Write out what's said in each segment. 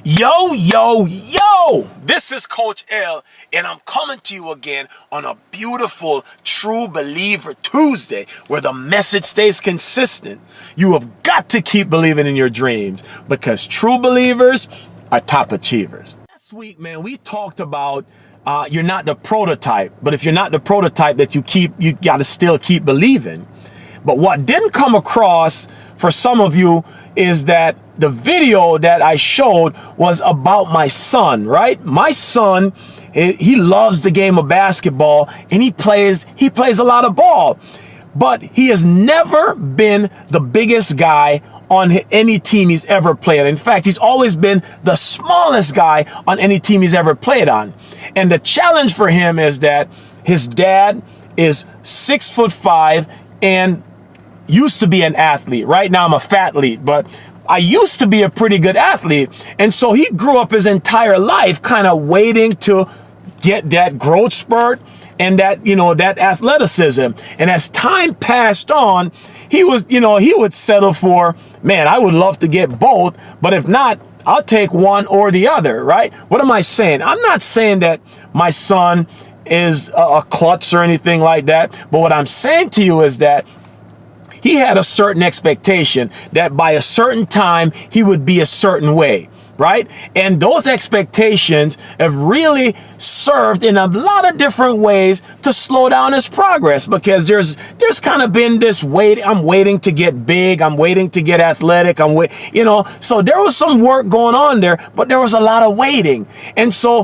Yo, yo, yo! This is Coach L, and I'm coming to you again on a beautiful True Believer Tuesday where the message stays consistent. You have got to keep believing in your dreams because true believers are top achievers. Last week, man, we talked about you're not the prototype, but if you're not the prototype that you got to still keep believing. But what didn't come across for some of you is that the video that I showed was about my son, right? My son, he loves the game of basketball and he plays a lot of ball, but he has never been the biggest guy on any team he's ever played. In fact, he's always been the smallest guy on any team he's ever played on. And the challenge for him is that his dad is 6'5" and used to be an athlete. Right now I'm a fathlete, but I used to be a pretty good athlete. And so he grew up his entire life kind of waiting to get that growth spurt and that, that athleticism. And as time passed on, he would settle for, man, I would love to get both, but if not, I'll take one or the other, right? What am I saying? I'm not saying that my son is a klutz or anything like that, but what I'm saying to you is that he had a certain expectation that by a certain time he would be a certain way, right? And those expectations have really served in a lot of different ways to slow down his progress, because there's kind of been this wait. I'm waiting to get big. I'm waiting to get athletic. So there was some work going on there, but there was a lot of waiting. And so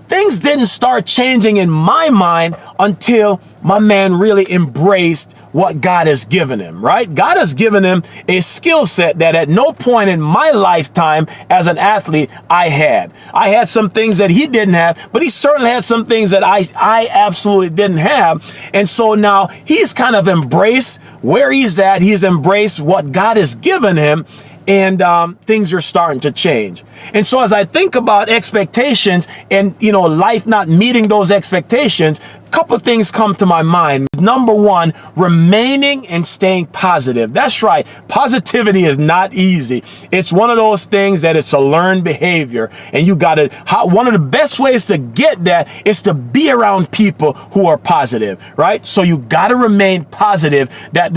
things didn't start changing in my mind until my man really embraced what God has given him, right? God has given him a skill set that at no point in my lifetime as an athlete I had. I had some things that he didn't have, but he certainly had some things that I absolutely didn't have. And so now he's kind of embraced where he's at. He's embraced what God has given him. And things are starting to change. And so as I think about expectations and, life not meeting those expectations, a couple of things come to my mind. Number one, remaining and staying positive. That's right. Positivity is not easy. It's one of those things that it's a learned behavior. And one of the best ways to get that is to be around people who are positive, right? So you got to remain positive that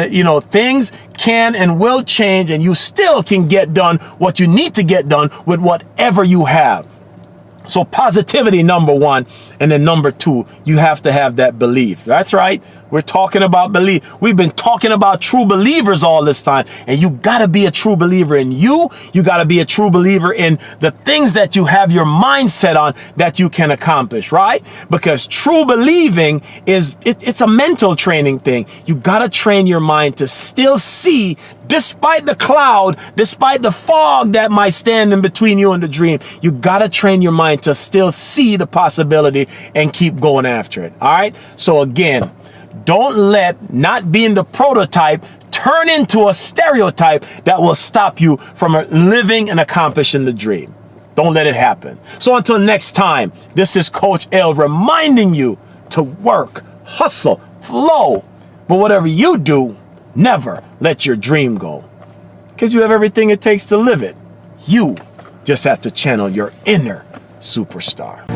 things can and will change, and you still can get done what you need to get done with whatever you have. So positivity, number one. And then number two, you have to have that belief. That's right. We're talking about belief. We've been talking about true believers all this time. And you got to be a true believer in you. You got to be a true believer in the things that you have your mindset on that you can accomplish, right? Because true believing it's a mental training thing. You got to train your mind to still see, despite the cloud, despite the fog that might stand in between you and the dream. You got to train your mind to still see the possibility and keep going after it. All right. So again, don't let not being the prototype turn into a stereotype that will stop you from living and accomplishing the dream. Don't let it happen. So until next time, this is Coach L reminding you to work, hustle, flow. But whatever you do, never let your dream go, because you have everything it takes to live it. You just have to channel your inner superstar.